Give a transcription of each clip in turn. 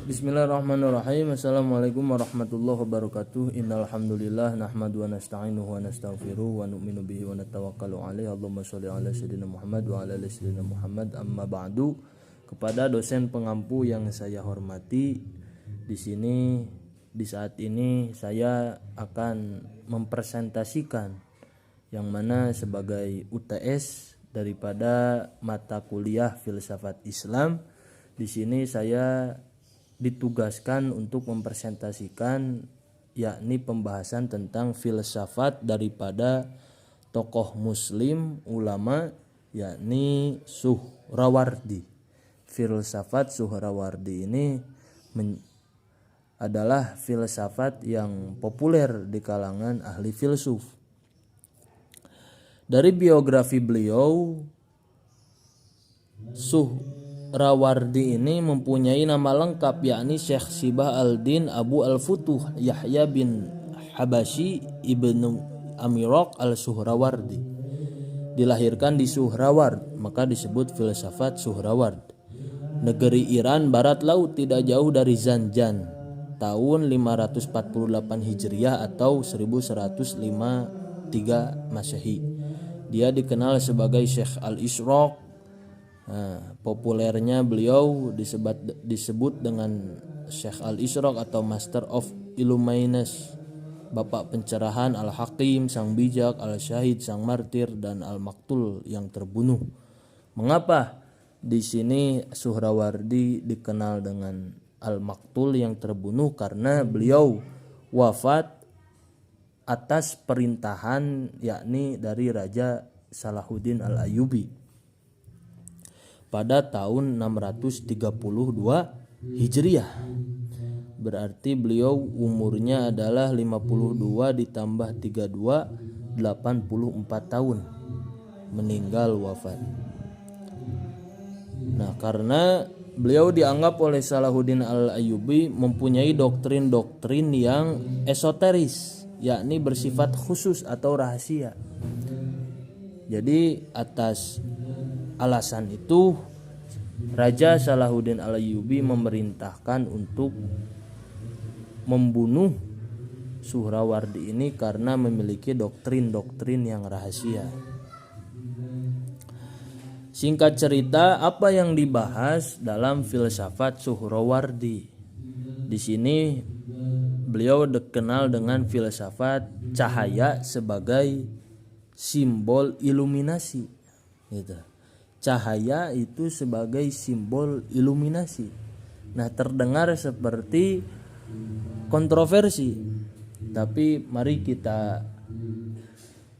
Bismillahirrahmanirrahim. Assalamualaikum warahmatullahi wabarakatuh. Innal hamdalillah nahmadu wa nasta'inuhu wa nastaghfiruh wa nu'minu bihi wa natawakkalu alaihi. Allahumma shalli ala sayyidina Muhammad wa ala ali sayyidina Muhammad. Amma ba'du. Kepada dosen pengampu yang saya hormati, di saat ini saya akan mempresentasikan yang mana sebagai UTS daripada mata kuliah filsafat Islam. Di sini saya ditugaskan untuk mempresentasikan yakni pembahasan tentang filsafat daripada tokoh muslim ulama yakni Suhrawardi. Filsafat Suhrawardi ini adalah filsafat yang populer di kalangan ahli filsuf. Dari biografi beliau, Suhrawardi ini mempunyai nama lengkap yakni Syekh Sibah al-Din Abu al-Futuh Yahya bin Habashi ibnu Amirok al-Suhrawardi. Dilahirkan di Suhraward, maka disebut filsafat Suhraward. Negeri Iran barat laut tidak jauh dari Zanjan, tahun 548 Hijriah atau 1153 Masehi. Dia dikenal sebagai Syekh al-Ishraq. Populernya beliau disebut dengan Syekh al-Ishraq atau Master of Illuminus, Bapak Pencerahan, Al-Hakim, Sang Bijak, Al-Syahid, Sang Martir, dan Al-Maktul yang terbunuh. Mengapa di sini Suhrawardi dikenal dengan Al-Maktul yang terbunuh? Karena beliau wafat atas perintahan yakni dari Raja Salahuddin Al-Ayyubi pada tahun 632 Hijriah. Berarti beliau umurnya adalah 52 ditambah 32 84 tahun meninggal wafat. Nah, karena beliau dianggap oleh Salahuddin Al-Ayyubi mempunyai doktrin-doktrin yang esoteris, yakni bersifat khusus atau rahasia. Jadi atas alasan itu Raja Salahuddin Al-Ayyubi memerintahkan untuk membunuh Suhrawardi ini karena memiliki doktrin-doktrin yang rahasia. Singkat cerita, apa yang dibahas dalam filsafat Suhrawardi? Di sini beliau dikenal dengan filsafat cahaya sebagai simbol iluminasi. Gitu. Cahaya itu sebagai simbol iluminasi. Nah, terdengar seperti kontroversi, tapi mari kita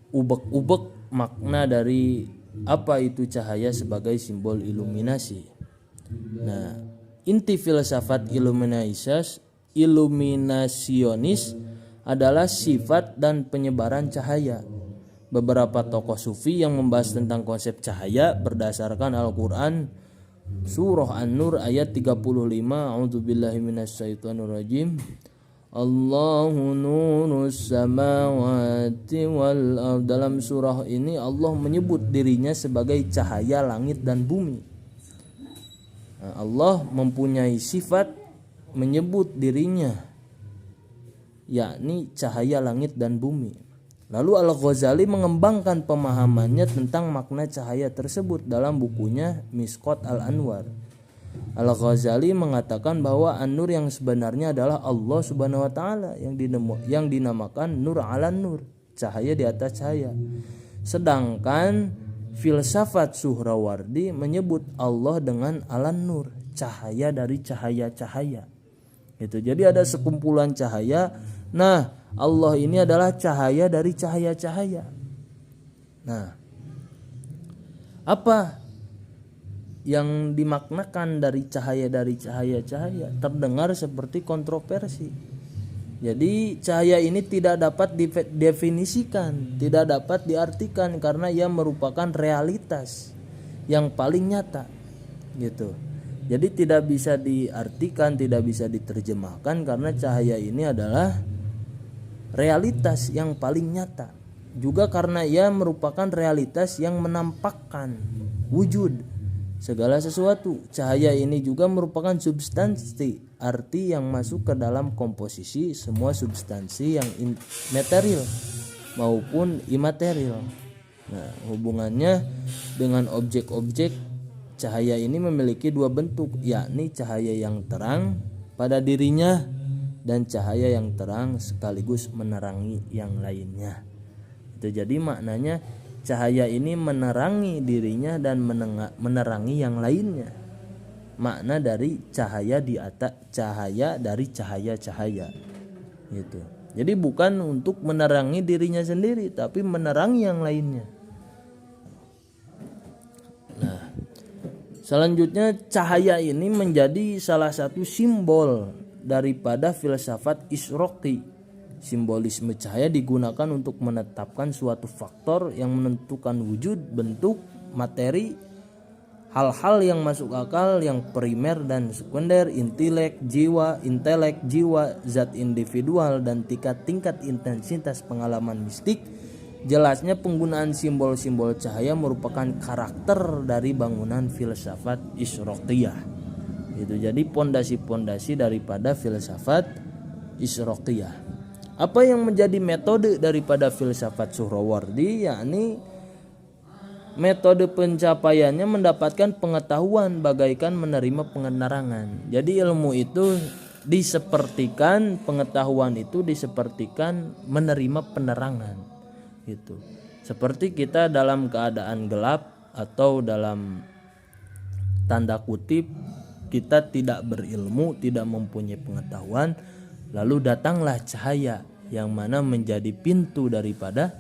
ubek-ubek makna dari apa itu cahaya sebagai simbol iluminasi. Nah, inti filsafat Illuminasionis adalah sifat dan penyebaran cahaya. Beberapa tokoh sufi yang membahas tentang konsep cahaya berdasarkan Al-Quran, Surah An-Nur ayat 35, A'udzubillahi minasyaitonirrajim. Allahu nurus samawati wal ardh. Dalam surah ini Allah menyebut dirinya sebagai cahaya langit dan bumi. Allah mempunyai sifat menyebut dirinya yakni cahaya langit dan bumi. Lalu Al-Ghazali mengembangkan pemahamannya tentang makna cahaya tersebut dalam bukunya Misqat Al-Anwar. Al-Ghazali mengatakan bahwa An-Nur yang sebenarnya adalah Allah Subhanahu wa taala yang dinamakan Nur 'alan Nur, cahaya di atas cahaya. Sedangkan filsafat Suhrawardi menyebut Allah dengan Alan Nur, cahaya dari cahaya-cahaya. Itu. Jadi ada sekumpulan cahaya. Nah, Allah ini adalah cahaya dari cahaya-cahaya. Nah, apa yang dimaknakan dari cahaya-cahaya? Terdengar seperti kontroversi. Jadi cahaya ini tidak dapat didefinisikan, tidak dapat diartikan karena ia merupakan realitas yang paling nyata. Gitu. Jadi tidak bisa diartikan, tidak bisa diterjemahkan karena cahaya ini adalah realitas yang paling nyata. Juga karena ia merupakan realitas yang menampakkan wujud segala sesuatu. Cahaya ini juga merupakan substansi, arti yang masuk ke dalam komposisi semua substansi yang material maupun imaterial. Nah, hubungannya dengan objek-objek, cahaya ini memiliki dua bentuk, yakni cahaya yang terang pada dirinya dan cahaya yang terang sekaligus menerangi yang lainnya. Itu jadi maknanya cahaya ini menerangi dirinya dan menerangi yang lainnya. Makna dari cahaya di atas cahaya dari cahaya-cahaya. Gitu. Jadi bukan untuk menerangi dirinya sendiri, tapi menerangi yang lainnya. Nah, selanjutnya cahaya ini menjadi salah satu simbol daripada filsafat Isroqi. Simbolisme cahaya digunakan untuk menetapkan suatu faktor yang menentukan wujud, bentuk, materi, hal-hal yang masuk akal, yang primer dan sekunder, intelek, jiwa, zat individual, dan tingkat intensitas pengalaman mistik. Jelasnya penggunaan simbol-simbol cahaya merupakan karakter dari bangunan filsafat Isroqiyah. Itu jadi pondasi-pondasi daripada filsafat Isroqiyah. Apa yang menjadi metode daripada filsafat Suhrawardi, yakni metode pencapaiannya mendapatkan pengetahuan bagaikan menerima penerangan. Jadi ilmu itu disepertikan, pengetahuan itu disepertikan menerima penerangan. Gitu. Seperti kita dalam keadaan gelap atau dalam tanda kutip kita tidak berilmu, tidak mempunyai pengetahuan, lalu datanglah cahaya yang mana menjadi pintu daripada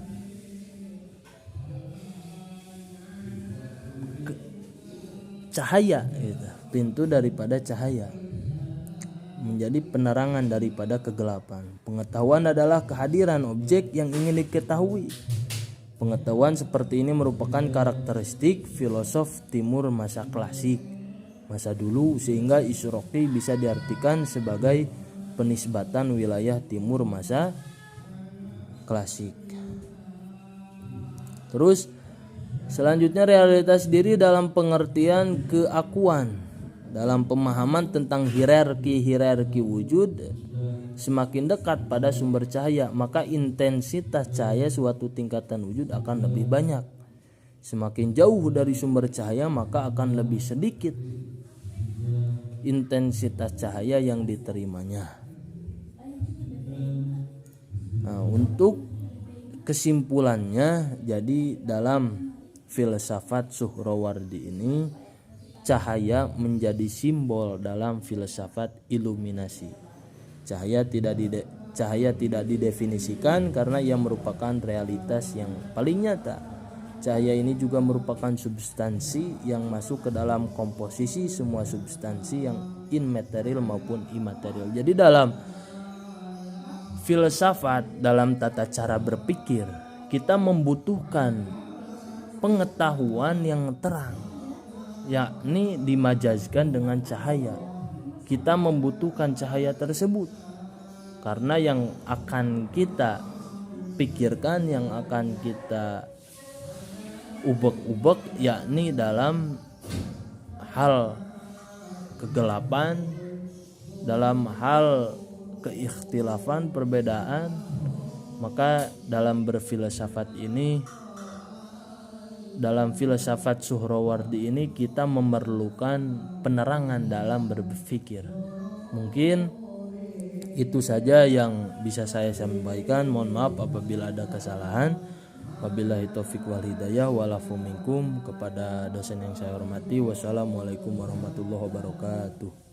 cahaya, gitu. Pintu daripada cahaya menjadi penerangan daripada kegelapan. Pengetahuan adalah kehadiran objek yang ingin diketahui. Pengetahuan seperti ini merupakan karakteristik filosof timur masa klasik, masa dulu, sehingga Isroqi bisa diartikan sebagai penisbatan wilayah timur masa klasik. Terus selanjutnya realitas diri dalam pengertian keakuan. Dalam pemahaman tentang hierarki wujud semakin dekat pada sumber cahaya, maka intensitas cahaya suatu tingkatan wujud akan lebih banyak. Semakin jauh dari sumber cahaya, maka akan lebih sedikit intensitas cahaya yang diterimanya. Nah, untuk kesimpulannya, jadi dalam filsafat Suhrawardi ini cahaya menjadi simbol dalam filsafat iluminasi. Cahaya tidak didefinisikan karena ia merupakan realitas yang paling nyata. Cahaya ini juga merupakan substansi yang masuk ke dalam komposisi semua substansi yang immaterial maupun imaterial. Jadi dalam filsafat, dalam tata cara berpikir, kita membutuhkan pengetahuan yang terang, yakni dimajazkan dengan cahaya. Kita membutuhkan cahaya tersebut karena yang akan kita pikirkan, yang akan kita ubek-ubek, yakni dalam hal kegelapan, dalam hal keikhtilafan, perbedaan. Maka dalam berfilsafat ini, dalam filsafat Suhrawardi ini, kita memerlukan penerangan dalam berpikir. Mungkin itu saja yang bisa saya sampaikan. Mohon maaf apabila ada kesalahan. Wabillahi taufiq wal hidayah walafu minkum. Kepada dosen yang saya hormati, wassalamualaikum warahmatullahi wabarakatuh.